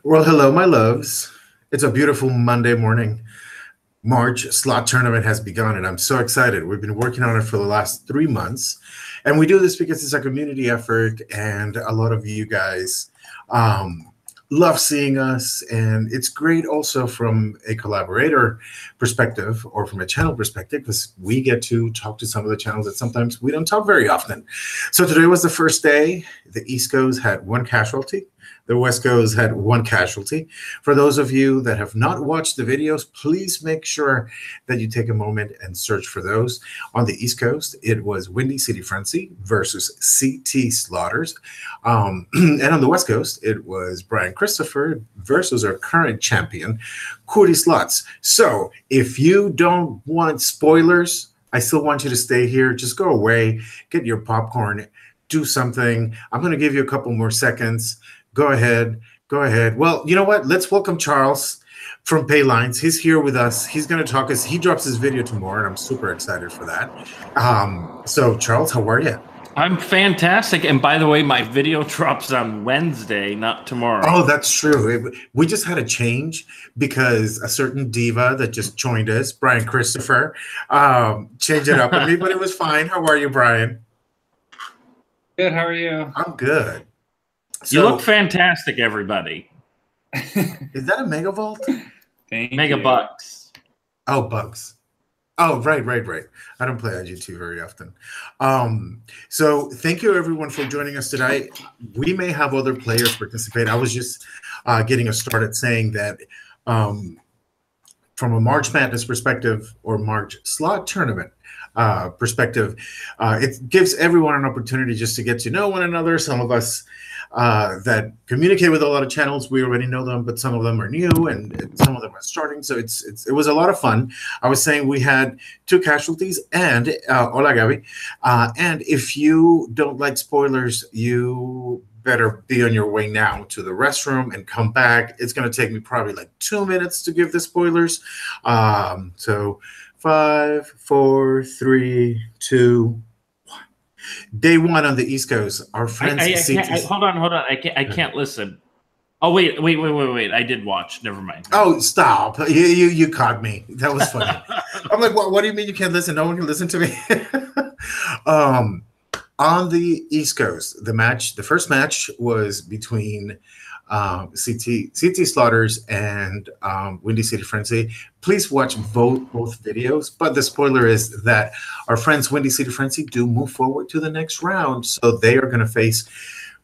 Well, hello, my loves. It's a beautiful Monday morning. March slot tournament has begun, and I'm so excited. We've been working on it for the last 3 months, and we do this because it's a community effort, and a lot of you guys love seeing us, and it's great also from a collaborator perspective or from a channel perspective because we get to talk to some of the channels that sometimes we don't talk very often. So today was the first day. The East Coast had one casualty. The West Coast had one casualty. For those of you that have not watched the videos, please make sure that you take a moment and search for those. On the East Coast, it was Windy City Frenzy versus CT Slaughters. And on the West Coast, it was Brian Christopher versus our current champion, Cody Slots. So if you don't want spoilers, I still want you to stay here. Just go away, get your popcorn, do something. I'm going to give you a couple more seconds. Go ahead. Go ahead. Well, you know what? Let's welcome Charles from Paylines. He's here with us. He's going to talk us. He drops his video tomorrow, and I'm super excited for that. So, Charles, how are you? I'm fantastic. And by the way, my video drops on Wednesday, not tomorrow. Oh, that's true. We just had a change because a certain diva that just joined us, Brian Christopher, changed it up on me, but it was fine. How are you, Brian? Good. How are you? I'm good. So, you look fantastic, everybody. Is that a megavolt? Megabucks. Oh, bugs. Oh, right. I don't play IGT very often. So thank you, everyone, for joining us today. We may have other players participate. I was just getting us started saying that from a March Madness perspective or March slot tournament perspective, it gives everyone an opportunity just to get to know one another. Some of us that communicate with a lot of channels, we already know them, but some of them are new and some of them are starting. So it was a lot of fun. I was saying we had 2 casualties and hola Gabby. And if you don't like spoilers, you better be on your way now to the restroom and come back. It's going to take me probably like 2 minutes to give the spoilers. So 5, 4, 3, 2. Day 1 on the East Coast. Our friends. Hold on. I can't listen. Oh wait. I did watch. Never mind. Oh, stop! You caught me. That was funny. I'm like, what do you mean you can't listen? No one can listen to me. On the East Coast, the first match was between CT Slaughters and Windy City Frenzy. Please watch both videos. But the spoiler is that our friends Windy City Frenzy do move forward to the next round. So they are going to face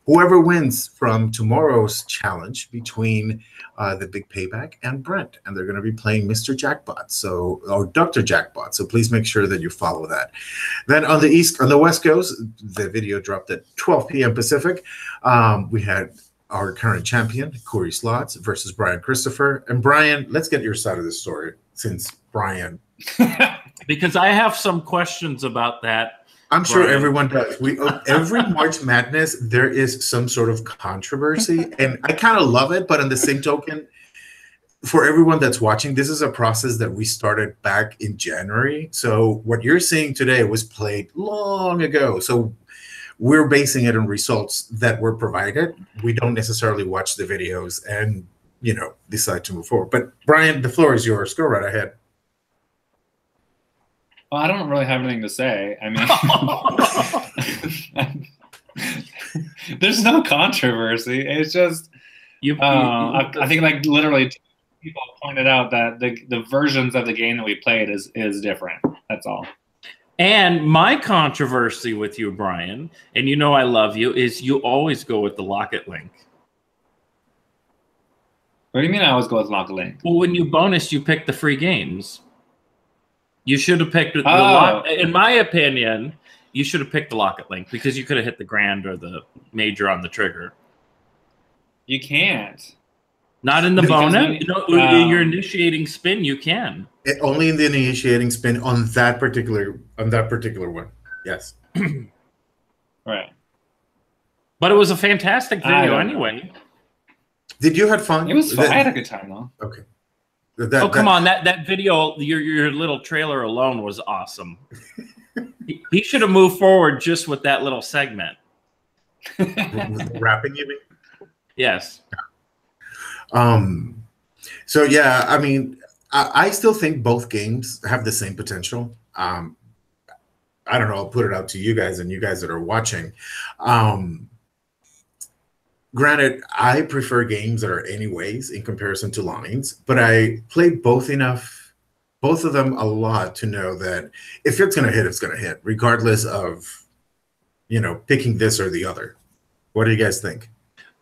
whoever wins from tomorrow's challenge between the Big Payback and Brent. And they're going to be playing Mr. Jackpot, or Dr. Jackpot. So please make sure that you follow that. Then on the West Coast, the video dropped at 12 p.m. Pacific. We had our current champion, Corey Slots, versus Brian Christopher. And Brian, let's get your side of the story, since Brian. Because I have some questions about that. I'm sure everyone does. Every March Madness, there is some sort of controversy, and I kind of love it. But on the same token, for everyone that's watching, this is a process that we started back in January. So what you're seeing today was played long ago. So we're basing it on results that were provided. We don't necessarily watch the videos and, decide to move forward. But Brian, the floor is yours. Go right ahead. Well, I don't really have anything to say. I mean, there's no controversy. It's just, I think like literally 2 people pointed out that the versions of the game that we played is different. That's all. And my controversy with you, Brian, and you know I love you, is you always go with the locket link. What do you mean I always go with locket link? Well, when you bonus, you pick the free games. You should have picked the lock. In my opinion, you should have picked the locket link because you could have hit the grand or the major on the trigger. You can't. Not in the bonus. Your initiating spin, you can. Only in the initiating spin on that particular one. Yes. Right. But it was a fantastic video anyway. Did you have fun? It was fun. I had a good time though. Okay. Come on, that video, your little trailer alone was awesome. He should have moved forward just with that little segment. Rapping, you mean? Yes. So yeah, I mean, I still think both games have the same potential. I don't know. I'll put it out to you guys and you guys that are watching. Granted, I prefer games that are anyways in comparison to lines, but I played both enough, both of them a lot to know that if it's going to hit, it's going to hit, regardless of, you know, picking this or the other. What do you guys think?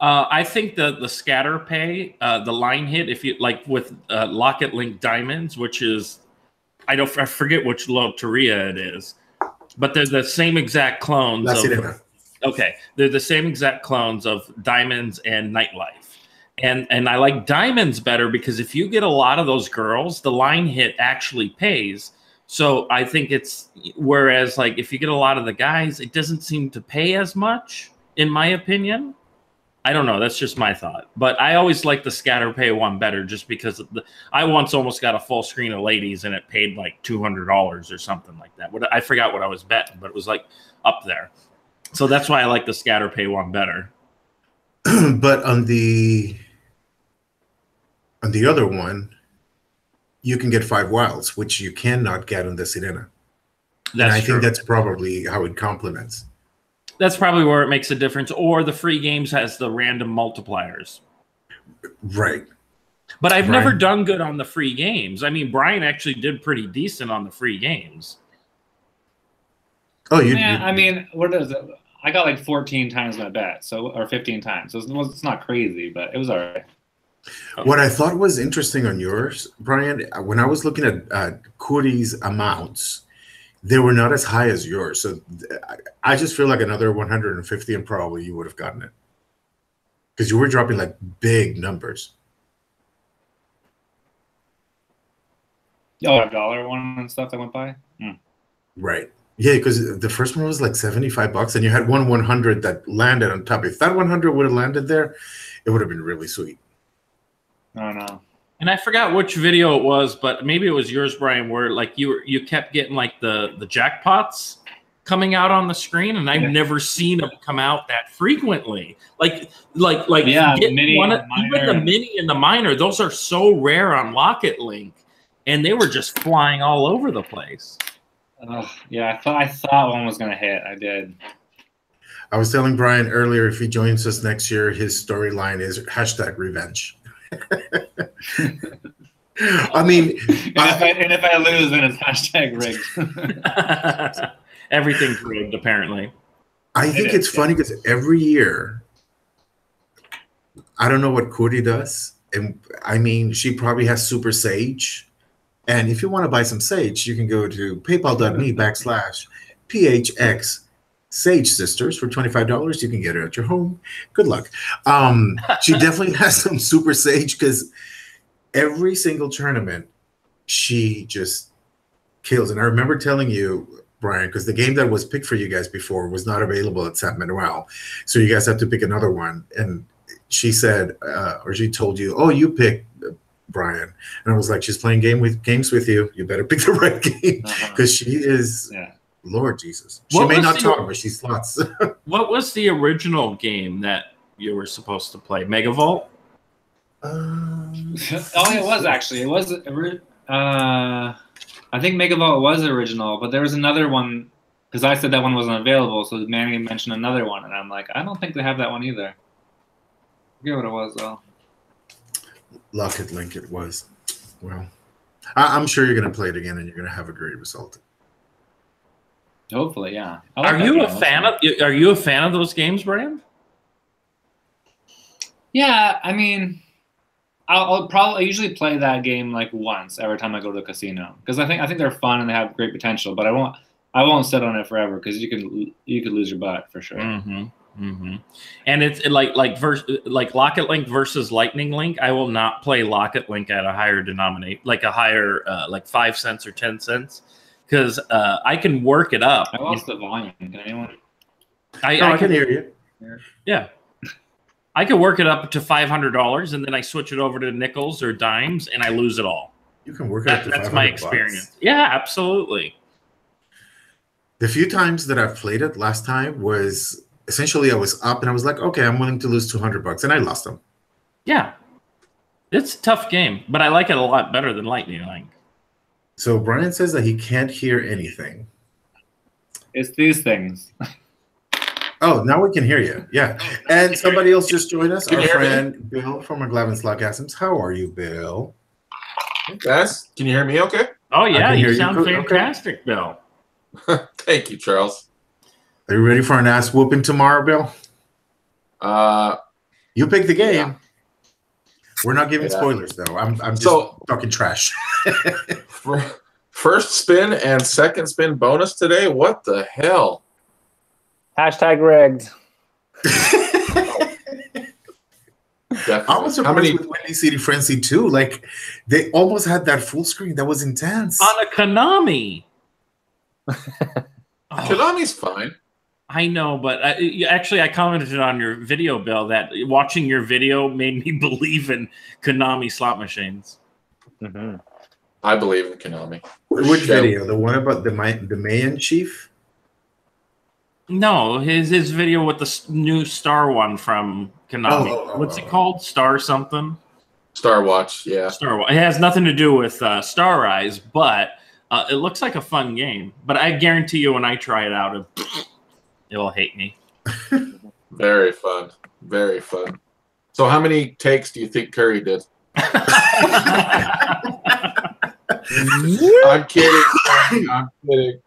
I think the scatter pay, the line hit, if you like with Locket Link Diamonds, which is, I forget which loteria it is, but they're the same exact clones. Okay, they're the same exact clones of Diamonds and Nightlife, and I like Diamonds better because if you get a lot of those girls, the line hit actually pays. So I think it's, whereas like if you get a lot of the guys, it doesn't seem to pay as much, in my opinion. I don't know. That's just my thought. But I always like the scatter pay one better just because I once almost got a full screen of ladies and it paid like $200 or something like that. I forgot what I was betting, but it was like up there. So that's why I like the scatter pay one better. But on the other one, you can get 5 wilds, which you cannot get on the Sirena. And I think that's probably how it complements. That's probably where it makes a difference. Or the free games has the random multipliers. Right. But I've never done good on the free games. I mean, Brian actually did pretty decent on the free games. Oh, I mean, what is it? I got like 14 times my bet, or 15 times. So it's not crazy, but it was all right. What I thought was interesting on yours, Brian, when I was looking at Cody's amounts, they were not as high as yours. So I just feel like another 150 and probably you would have gotten it. Because you were dropping like big numbers. Oh, $1 one and stuff that went by? Right. Yeah, because the first one was like $75 and you had 100 that landed on top. If that 100 would have landed there, it would have been really sweet. Oh, no. And I forgot which video it was, but maybe it was yours, Brian, where like you kept getting like the jackpots coming out on the screen, and I've never seen them come out that frequently. Like yeah, even the mini and the minor, those are so rare on Locket Link, and they were just flying all over the place. Yeah, I thought one was gonna hit. I did. I was telling Brian earlier, if he joins us next year, his storyline is #revenge. I mean, and if I lose, then it's #rigged. Everything's rigged, apparently. I think it's funny because every year, I don't know what Cody does, and I mean, she probably has Super Sage. And if you want to buy some Sage, you can go to paypal.me/PHX Sage Sisters for $25. You can get it at your home. Good luck. She definitely has some Super Sage because every single tournament, she just kills. And I remember telling you, Brian, because the game that was picked for you guys before was not available at San Manuel. So you guys have to pick another one. And she said, or she told you, oh, you pick Brian. And I was like, she's playing games with you. You better pick the right game because she is, Lord Jesus. She may not talk, but she slots. What was the original game that you were supposed to play? Megavolt? It was actually. It was. I think Megavolt was original, but there was another one because I said that one wasn't available. So Manny mentioned another one, and I'm like, I don't think they have that one either. I forget what it was though. Locket Link it was. Well, I'm sure you're going to play it again and you're going to have a great result. Hopefully, yeah. Are you a fan of those games, Brian? Yeah, I mean, I usually play that game like once every time I go to the casino because I think they're fun and they have great potential. But I won't sit on it forever because you could lose your butt for sure. Mm-hmm. Mm-hmm. And it's like Locket Link versus Lightning Link. I will not play Locket Link at a higher denominator, like a higher like 5 cents or 10 cents, because I can work it up. I lost the volume. Can anyone? I can hear you. Yeah, I can work it up to $500, and then I switch it over to nickels or dimes, and I lose it all. You can work it up to $500. That's my experience. Yeah, absolutely. The few times that I've played it, last time was. Essentially, I was up and I was like, okay, I'm willing to lose $200, and I lost them. Yeah. It's a tough game, but I like it a lot better than Lightning Link. So Brian says that he can't hear anything. It's these things. Oh, now we can hear you. Yeah. And somebody else just joined us, our friend Bill from McLavin's Logasms. How are you, Bill? Hey guys, can you hear me okay? Oh, yeah, you sound fantastic, Bill. Thank you, Charles. Are you ready for an ass whooping tomorrow, Bill? You pick the game. Yeah. We're not giving spoilers, though. I'm just talking trash. First spin and second spin bonus today? What the hell? Hashtag rigged. I was surprised with Windy City Frenzy too. Like, they almost had that full screen. That was intense. On a Konami. Konami's fine. I know, but actually I commented on your video, Bill, that watching your video made me believe in Konami slot machines. Mm-hmm. I believe in Konami. Which video? The one about the Mayan chief? No, his video with the new Star one from Konami. What's it called? Star something? Star Watch, yeah. Star Watch. It has nothing to do with Star Rise, but it looks like a fun game. But I guarantee you when I try it out, it will hate me. Very fun. Very fun. So how many takes do you think Curry did? I'm kidding. I'm kidding.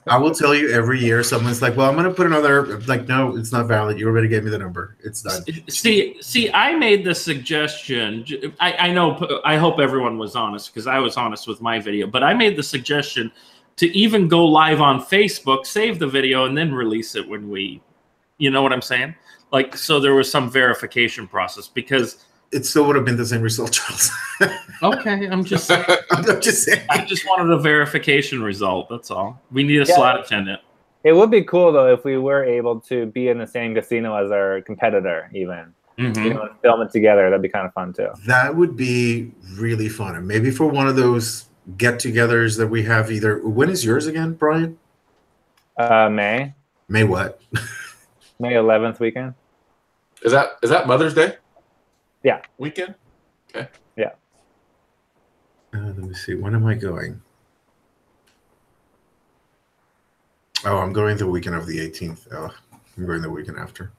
I will tell you every year someone's like, well, I'm going to put another, like, no, it's not valid. You already gave me the number. It's done. See, I made the suggestion. I know, I hope everyone was honest because I was honest with my video, but I made the suggestion to even go live on Facebook, save the video, and then release it when you know what I'm saying? Like, so there was some verification process because it still would have been the same result, Charles. Okay, I'm just saying. I'm just saying. I just wanted a verification result. That's all. We need a slot attendant. It would be cool though if we were able to be in the same casino as our competitor, even. Mm-hmm. You know, and film it together. That'd be kind of fun too. That would be really fun, and maybe for one of those get-togethers that we have. Either when is yours again, Brian? May. May what? May 11th weekend. Is that Mother's Day? Yeah. Weekend? Okay. Yeah. Let me see. When am I going? Oh, I'm going the weekend of the 18th. Oh, I'm going the weekend after.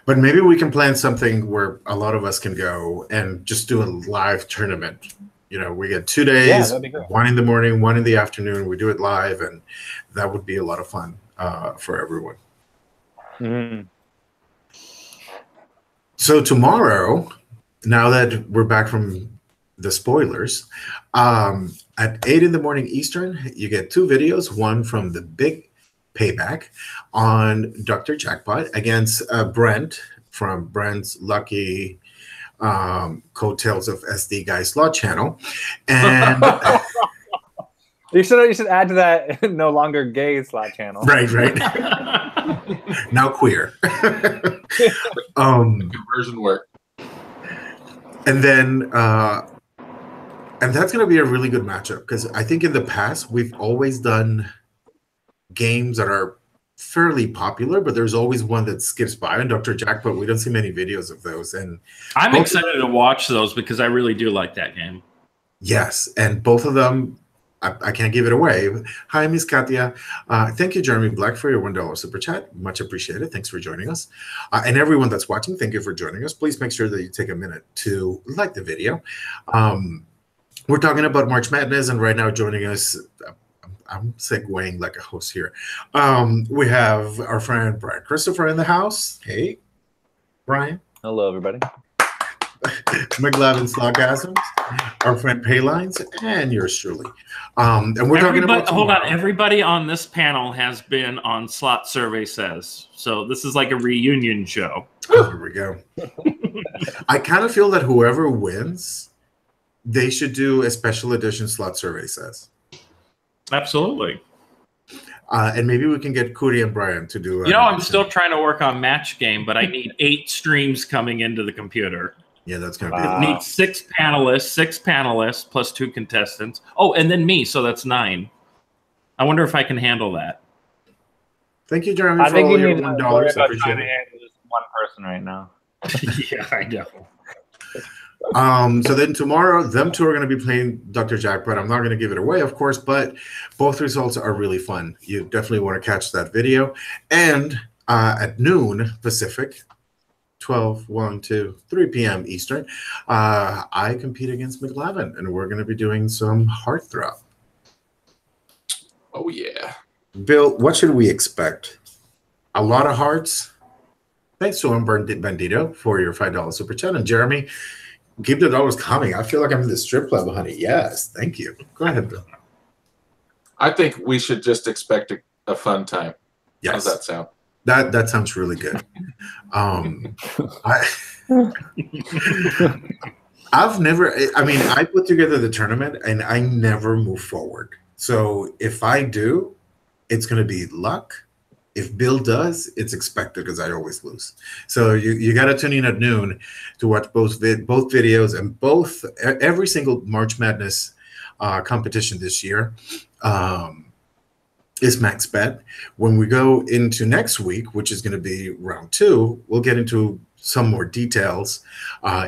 But maybe we can plan something where a lot of us can go and just do a live tournament. You know, we get 2 days, one in the morning, one in the afternoon. We do it live, and that would be a lot of fun for everyone. Mm-hmm. So tomorrow, now that we're back from the spoilers, at 8 in the morning Eastern, you get 2 videos, one from the big payback on Dr. Jackpot against Brent from Brent's Lucky Coattails of SD Guy Slot channel. And you should add to that no longer gay slot channel. Right. Now queer. Conversion work. And then and that's going to be a really good matchup because I think in the past we've always done games that are fairly popular, but there's always one that skips by. And Dr. Jackpot, we don't see many videos of those. And I'm excited to watch those because I really do like that game. Yes, and both of them, I can't give it away. Hi, Miss Katia. Thank you, Jeremy Black, for your $1 super chat. Much appreciated. Thanks for joining us. And everyone that's watching, thank you for joining us. Please make sure that you take a minute to like the video. We're talking about March Madness, and right now joining us, I'm segueing like a host here. We have our friend Brian Christopher in the house. Hey, Brian. Hello, everybody. McLavin's Logasms, our friend Paylines, and yours truly. And we're talking about hold on. Everybody on this panel has been on Slot Survey Says, so this is like a reunion show. Oh, here we go. I kind of feel that whoever wins, they should do a special edition Slot Survey Says. Absolutely. And maybe we can get Cody and Brian to do. I'm still trying to work on Match Game, but I need 8 streams coming into the computer. Yeah, that's going to be it. Need 6 panelists plus 2 contestants. Oh, and then me, so that's 9. I wonder if I can handle that. Thank you, Jeremy, for all your $1. I appreciate it. Just one person right now. Yeah, I know. So then tomorrow, them two are going to be playing Dr. Jackpot. I'm not going to give it away, of course, but both results are really fun. You definitely want to catch that video. And at noon Pacific, 12, 1, 2, 3 p.m. Eastern, I compete against McLavin, and we're going to be doing some heartthrob. Oh, yeah. Bill, what should we expect? A lot of hearts? Thanks to Bandito for your $5 super chat. And Jeremy, keep the dollars coming. I feel like I'm in the strip club, honey. Yes, thank you. Go ahead, Bill. I think we should just expect a fun time. Yes. How's that sound? That sounds really good. I put together the tournament and I never move forward. So if I do, it's going to be luck. If Bill does, it's expected because I always lose. So you got to tune in at noon to watch both videos and every single March Madness competition this year is max bet. When we go into next week, which is going to be round 2, we'll get into some more details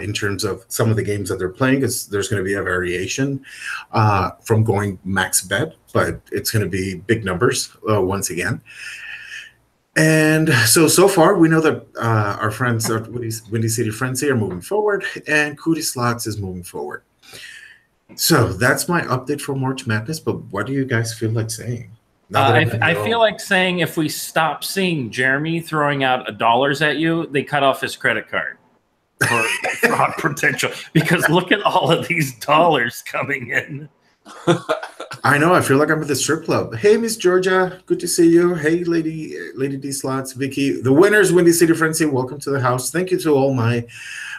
in terms of some of the games that they're playing, because there's going to be a variation from going max bet, but it's going to be big numbers once again. And so far, we know that our friends at Windy City Frenzy are moving forward, and Cootie Slots is moving forward. So that's my update for March Madness, but what do you guys feel like saying? I feel like saying if we stop seeing Jeremy throwing out dollars at you, they cut off his credit card for fraud potential. Because look at all of these dollars coming in. I know. I feel like I'm at the strip club. Hey, Miss Georgia, good to see you. Hey, Lady D Slots, Vicky, the winners, Windy City Frenzy. Welcome to the house. Thank you to all my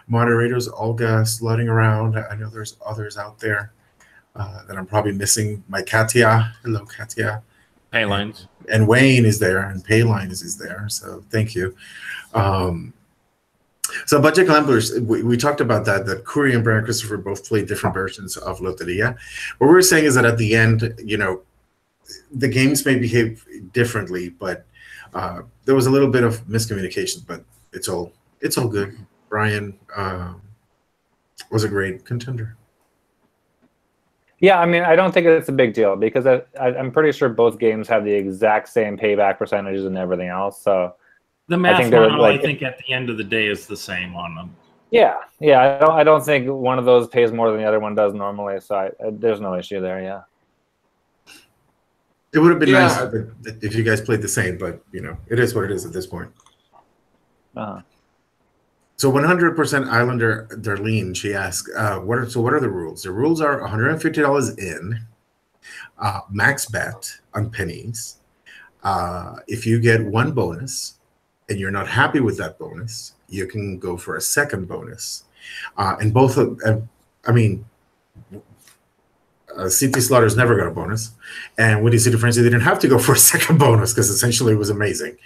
moderators, Olga, slutting around. I know there's others out there that I'm probably missing. My Katia, hello, Katia. Paylines. And Wayne is there, and Paylines is there. So thank you. So Budget Gamblers, we talked about that Curry and Brian Christopher both played different versions of Loteria. What we're saying is that at the end, the games may behave differently, but there was a little bit of miscommunication, but it's all good. Brian was a great contender. Yeah, I mean, I don't think it's a big deal because I'm pretty sure both games have the exact same payback percentages and everything else. So the math model, I think, at the end of the day is the same on them. Yeah. I don't think one of those pays more than the other one does normally. So there's no issue there. Yeah. It would have been nice if you guys played the same, but it is what it is at this point. So 100% Islander Darlene, she asked, what are the rules? The rules are $150 in, max bet on pennies. If you get one bonus and you're not happy with that bonus, you can go for a second bonus. And both of, CT Slaughters never got a bonus, and Windy City Frenzy didn't have to go for a second bonus because essentially it was amazing.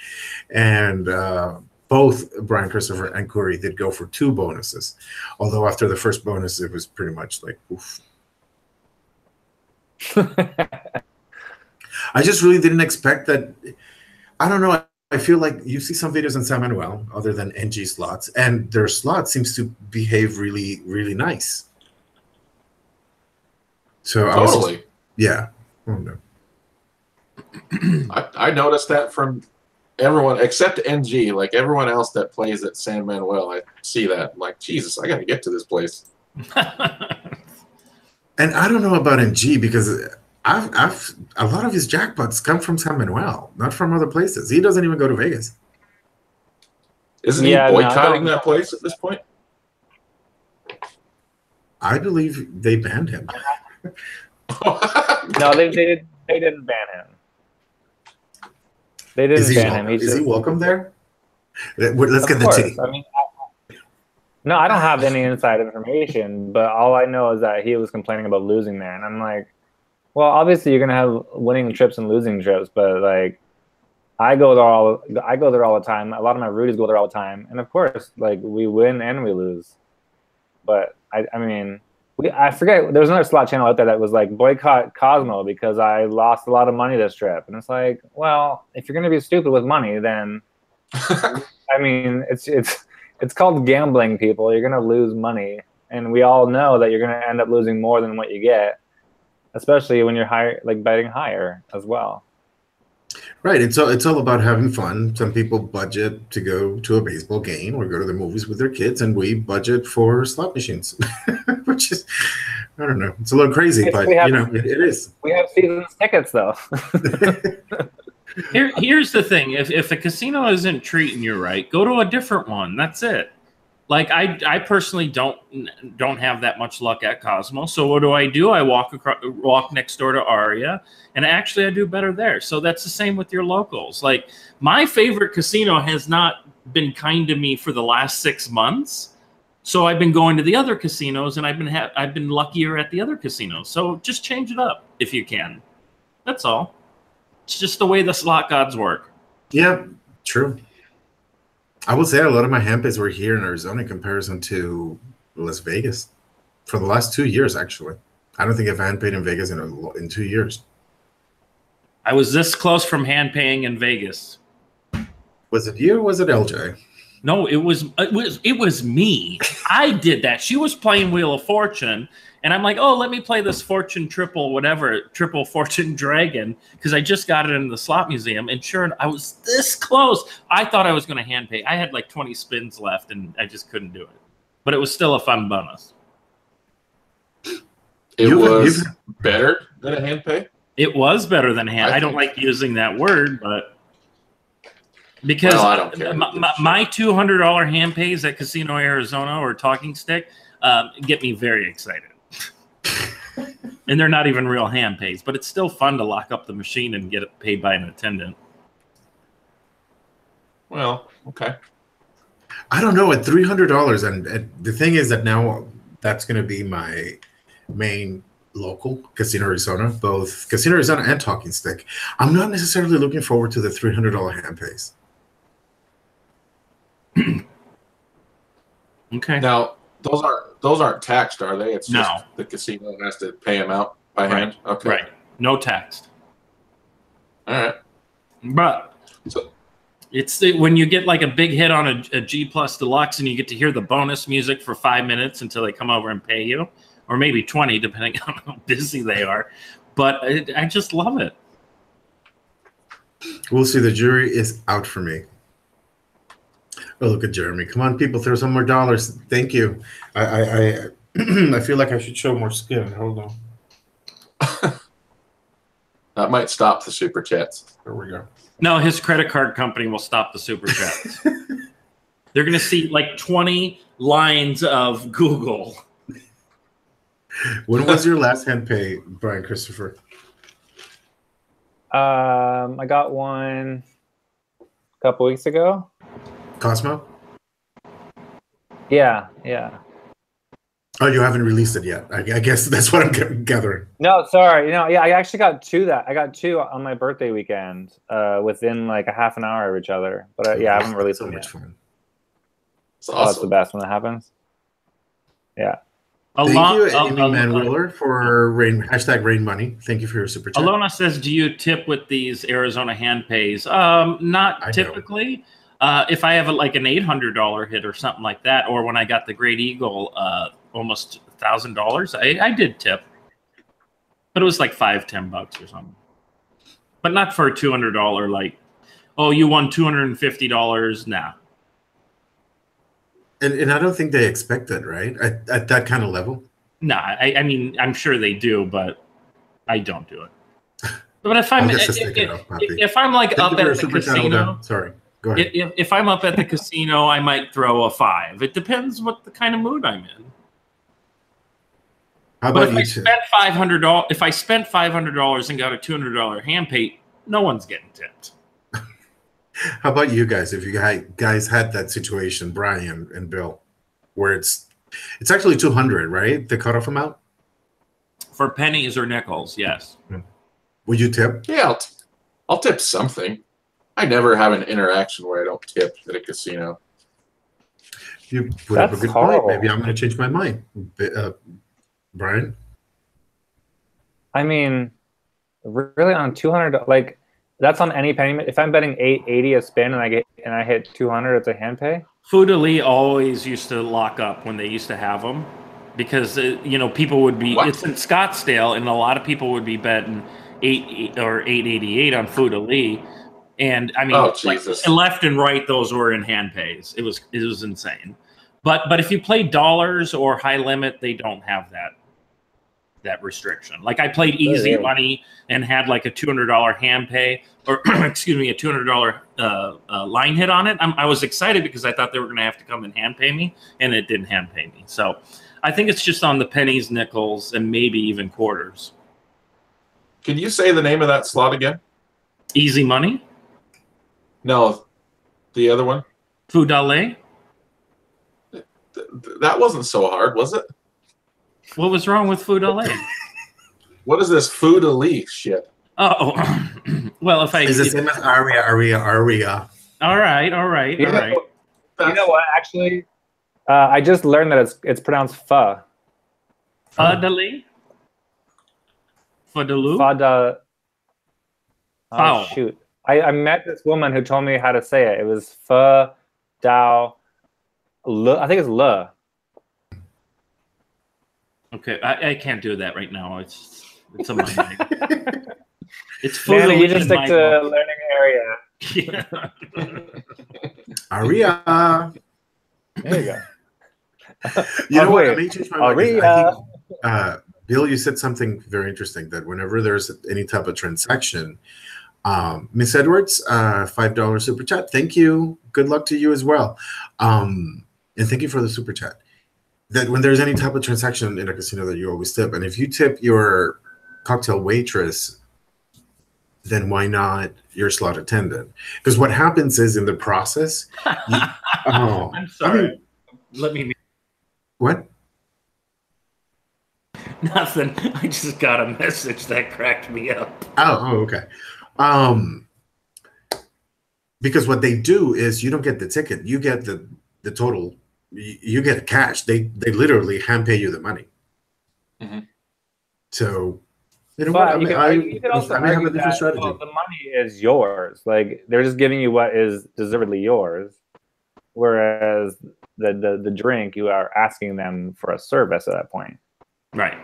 And both Brian Christopher and Curry did go for 2 bonuses, although after the first bonus, it was pretty much like, oof. I just really didn't expect that. I don't know. I feel like you see some videos on San Manuel other than NG slots, and their slot seems to behave really, really nice. So totally. Yeah. Oh, no. I noticed that from everyone except NG, like everyone else that plays at San Manuel. I see that. I'm like, Jesus, I got to get to this place. And I don't know about NG because I've a lot of his jackpots come from San Manuel, not from other places. He doesn't even go to Vegas. Isn't he boycotting that place at this point? I believe they banned him. No, they didn't ban him. They didn't ban him. Is he welcome there? Let's get the tea. I mean, no, I don't have any inside information, but all I know is that he was complaining about losing there, and I'm like, well, obviously you're gonna have winning trips and losing trips, but like, I go there all the time. A lot of my Rudies go there all the time, and of course, like we win and we lose. But I mean, I forget. There was another slot channel out there that was like boycott Cosmo because I lost a lot of money this trip, and it's like, well, if you're gonna be stupid with money, then I mean, it's called gambling, people. You're gonna lose money. and we all know that you're going to end up losing more than what you get, especially when you're higher, like betting higher as well. Right. It's all about having fun. Some people budget to go to a baseball game or go to the movies with their kids, and we budget for slot machines, which is, I don't know, it's a little crazy, but you know, it is. We have season tickets though. Here's the thing: if a casino isn't treating you right, go to a different one. That's it. Like I personally don't have that much luck at Cosmo. So what do? I walk next door to Aria, and actually I do better there. So that's the same with your locals. Like my favorite casino has not been kind to me for the last 6 months. So I've been going to the other casinos, and I've been luckier at the other casinos. So just change it up if you can. That's all. It's just the way the slot gods work. Yeah, true. I would say a lot of my hand pays were here in Arizona in comparison to Las Vegas for the last 2 years, actually. I don't think I've hand paid in Vegas in 2 years. I was this close from hand paying in Vegas. Was it you or was it LJ? No, it was me. I did that. She was playing Wheel of Fortune, and I'm like, oh, let me play this Fortune triple Fortune Dragon, because I just got it in the slot museum. And sure, I was this close. I thought I was going to hand pay. I had like 20 spins left, and I just couldn't do it. But it was still a fun bonus. It was better than a hand pay? It was better than hand. I don't like using that word, but because I don't care. My $200 hand pays at Casino Arizona or Talking Stick get me very excited. And they're not even real hand pays, but it's still fun to lock up the machine and get it paid by an attendant. Well, okay. I don't know, at $300, and the thing is that now that's going to be my main local, Casino Arizona, both Casino Arizona and Talking Stick. I'm not necessarily looking forward to the $300 hand pays. Okay. Now, those aren't taxed, are they? It's just No. the casino has to pay them out by hand? Okay. Right. No taxed. All right. But So, it's when you get like a big hit on a G Plus Deluxe and you get to hear the bonus music for 5 minutes until they come over and pay you, or maybe 20, depending on how busy they are. But I just love it. We'll see. The jury is out for me. Oh, look at Jeremy. Come on, people, throw some more dollars. Thank you. I I feel like I should show more skin. Hold on. that might stop the super chats. There we go. No, his credit card company will stop the super chats. They're going to see like 20 lines of Google. When was your last hand pay, Brian Christopher? I got one a couple weeks ago. Cosmo? Yeah. Oh, you haven't released it yet. I guess that's what I'm gathering. No, sorry. Yeah, I actually got two I got two on my birthday weekend, within like a half an hour of each other. But I haven't released so them much yet. fun. It's awesome. That's the best when that happens. Yeah. Thank you, Amy Manwiller, for hashtag rain money. Thank you for your super chat. Alona says, do you tip with these Arizona hand pays? Not typically. If I have like an $800 hit or something like that, or when I got the Great Eagle, almost $1,000, I did tip. But it was like $5-10 or something. But not for a $200, like, oh, you won $250. Nah. And I don't think they expect it, right? At that kind of level. Nah, I mean, I'm sure they do, but I don't do it. But if I'm if I'm like up at the casino, sorry, go ahead. If I'm up at the casino, I might throw a 5. It depends what the kind of mood I'm in. How But about if I spent $500 and got a $200 hand pay, no one's getting tipped. How about you guys? If you guys had that situation, Brian and Bill, where it's actually 200, right? The cutoff amount For pennies or nickels, yes. Would you tip? Yeah, I'll tip something. I never have an interaction where I don't tip at a casino. You put up a good point. Maybe I'm going to change my mind. Brian? I mean, really on 200, like that's on any penny. If I'm betting $8.80 a spin and I hit 200, it's a hand pay. Food Elite always used to lock up when they used to have them. because you know, people would be. What? It's in Scottsdale, and a lot of people would be betting 888 on Feu de Lis. And I mean, Jesus. left and right, those were in hand pays. It was insane. But if you play dollars or high limit, they don't have that restriction. Like I played easy money and had like a $200 hand pay, or excuse me, a $200 line hit on it. I was excited because I thought they were going to have to come and hand pay me, and it didn't hand pay me. So I think it's just on the pennies, nickels, and maybe even quarters. Can you say the name of that slot again? Easy money. No, the other one. Feu de Lis. That wasn't so hard, was it? What was wrong with Feu de Lis? What is this Feu de Lis shit? Oh, well, if I... It's the same as aria. All right. You know what? Actually, I just learned that it's pronounced pho. Feu de Lis? Feu de Lis? Pho de... Oh, shoot. I met this woman who told me how to say it. It was pho dao le. I think it's le. Okay, I can't do that right now. It's a mind. It's food. Manny, you just stick to learning area. Yeah. Aria. There you go. You know what? wait. I may change my mind. Aria. I think, Bill, you said something very interesting, that whenever there's any type of transaction, Miss Edwards, $5 super chat. Thank you. Good luck to you as well. And thank you for the super chat. That when there's any type of transaction in a casino, that you always tip. And if you tip your cocktail waitress, then why not your slot attendant? Because what happens is, in the process, I'm sorry. Let me. What? Nothing. I just got a message that cracked me up. Oh, okay. Because what they do is, you don't get the ticket, you get the total, you get cash. They literally hand pay you the money. Mm-hmm. So, you know But what? you could also I have argue a different that, strategy. well, the money is yours. Like, they're just giving you what is deservedly yours, whereas the drink, you are asking them for a service at that point. Right.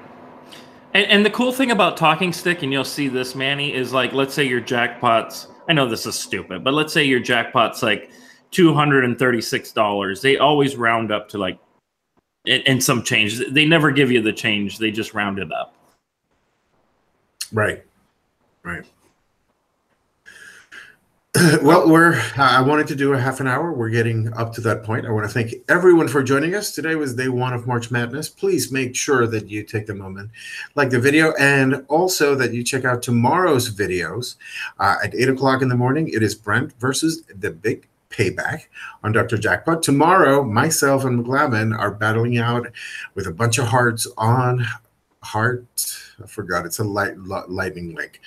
And the cool thing about Talking Stick, and you'll see this, Manny, is like, let's say your jackpot's, I know this is stupid, but let's say your jackpot's like $236. They always round up to like, and some change. They never give you the change. They just round it up. Right. Well, I wanted to do a half an hour. We're getting up to that point. I want to thank everyone for joining us. Today was day 1 of March Madness. Please make sure that you take the moment, like the video, and also that you check out tomorrow's videos at 8 o'clock in the morning. It is Brent versus the Big Payback on Dr. Jackpot. Tomorrow, myself and McLavin are battling out with a bunch of hearts on Heart. I forgot. It's a lightning link.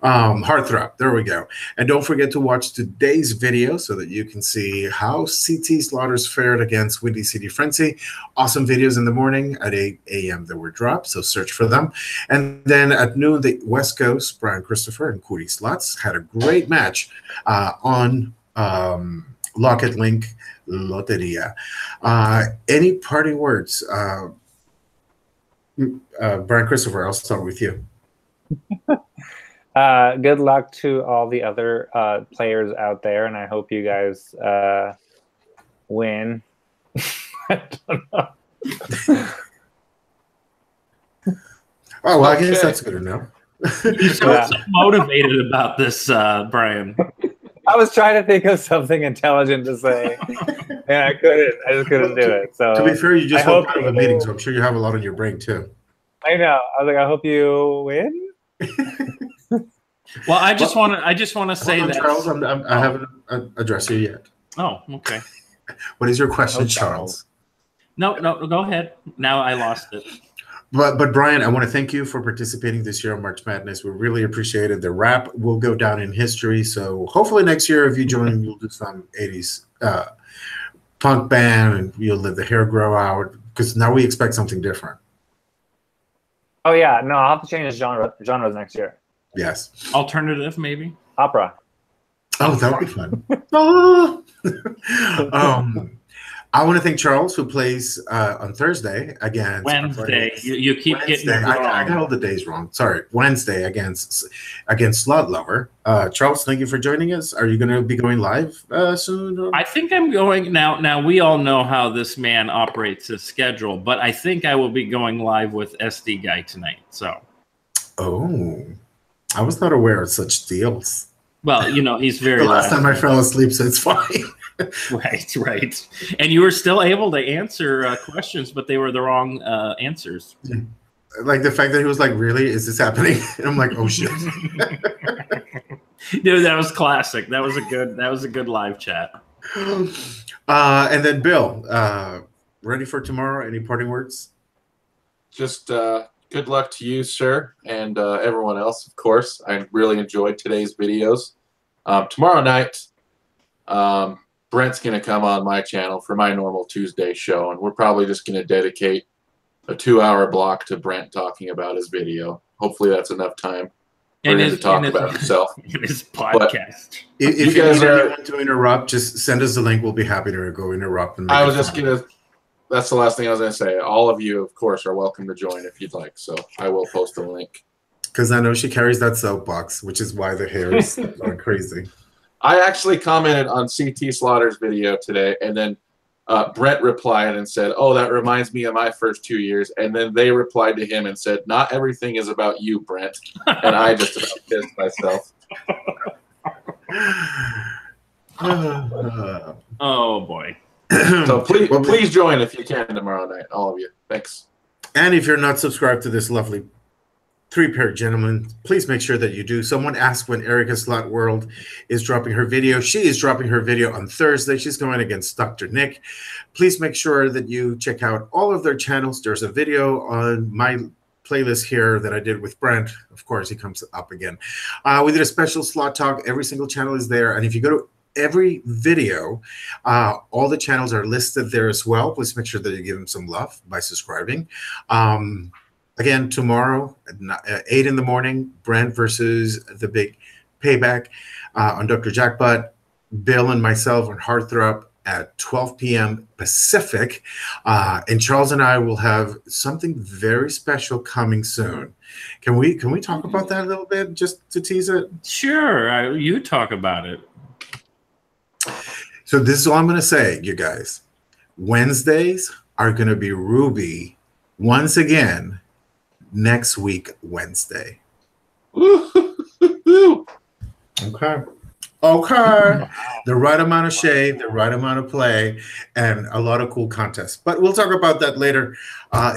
Heartthrob. There we go. And don't forget to watch today's video so that you can see how CT Slaughters fared against Windy City Frenzy. Awesome videos in the morning at 8 a.m. that were dropped, so search for them. And then at noon, the West Coast, Brian Christopher and Cootie Slots had a great match on Locket Link Loteria. Any parting words? Brian Christopher, I'll start with you. Good luck to all the other players out there, and I hope you guys win. I don't know. Oh, well, I guess that's good enough. You're so motivated about this, Brian. I was trying to think of something intelligent to say, and I couldn't. I just couldn't do it. So, to be fair, you just walked out of the meeting, so I'm sure you have a lot on your brain too. I know. I was like, I hope you win. Well, I just want to say that, Charles, I haven't addressed you yet. Oh, okay. What is your question, Charles? No, go ahead. Now I lost it. But Brian, I want to thank you for participating this year on March Madness. We really appreciate it. The rap will go down in history. So hopefully next year, if you join, you'll do some 80s punk band, and you'll let the hair grow out, because now we expect something different. Oh yeah, no, I'll have to change genres next year. Yes. Alternative, maybe. Opera. Oh, that would be fun. I want to thank Charles, who plays on Thursday against Wednesday. You keep Wednesday. getting it wrong. I got all the days wrong. Sorry, Wednesday against Slot Lover. Charles, thank you for joining us. Are you going to be going live soon? Or? I think I'm going now. Now we all know how this man operates his schedule, but I think I will be going live with SD Guy tonight. So. Oh, I was not aware of such deals. Well, you know, he's very. The last time I fell asleep, so it's fine. Right. And you were still able to answer questions, but they were the wrong answers. Like the fact that he was like, really? Is this happening? And I'm like, oh, shit. Dude, that was classic. That was a good live chat. And then Bill, ready for tomorrow? Any parting words? Just good luck to you, sir, and everyone else, of course. I really enjoyed today's videos. Tomorrow night, Brent's going to come on my channel for my normal Tuesday show, and we're probably just going to dedicate a 2-hour block to Brent talking about his video. Hopefully that's enough time for him to talk about himself. In his podcast. If you guys are to interrupt, just send us the link. We'll be happy to go interrupt. And I was just going to, that's the last thing I was going to say. All of you, of course, are welcome to join if you'd like, so I will post a link. Because I know she carries that soapbox, which is why the hair is going crazy. I actually commented on CT Slaughter's video today, and then Brent replied and said, oh, that reminds me of my first 2 years. And then they replied to him and said, not everything is about you, Brent. And I just about pissed myself. Oh, boy. So please join if you can tomorrow night, all of you. Thanks. And if you're not subscribed to this lovely three-pair gentlemen, please make sure that you do. Someone asked when Erica Slot World is dropping her video. She is dropping her video on Thursday. She's going against Dr. Nick. Please make sure that you check out all of their channels. There's a video on my playlist here that I did with Brent. Of course, he comes up again. We did a special slot talk. Every single channel is there. And if you go to every video, all the channels are listed there as well. Please make sure that you give them some love by subscribing. Again, tomorrow at 8 in the morning, Brent versus the Big Payback on Dr. Jackpot. Bill and myself on Heartthrob at 12 p.m. Pacific. And Charles and I will have something very special coming soon. Can we talk about that a little bit, just to tease it? Sure. You talk about it. So this is all I'm going to say, you guys. Wednesdays are going to be Ruby once again. Next week, Wednesday. Okay. The right amount of shade, the right amount of play, and a lot of cool contests. But we'll talk about that later.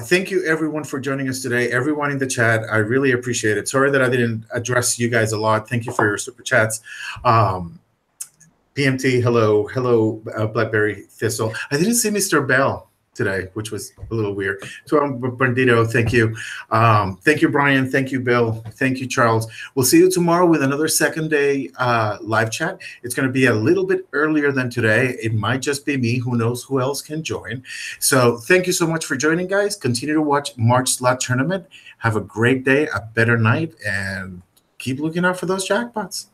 Thank you, everyone, for joining us today. Everyone in the chat, I really appreciate it. Sorry that I didn't address you guys a lot. Thank you for your super chats. PMT, hello, Blackberry Thistle. I didn't see Mr. Bell today, which was a little weird. So Bandito, thank you. Thank you, Brian. Thank you, Bill. Thank you, Charles. We'll see you tomorrow with another second day live chat. It's going to be a little bit earlier than today. It might just be me. Who knows who else can join. So thank you so much for joining, guys. Continue to watch March Slot Tournament. Have a great day, a better night, and keep looking out for those jackpots.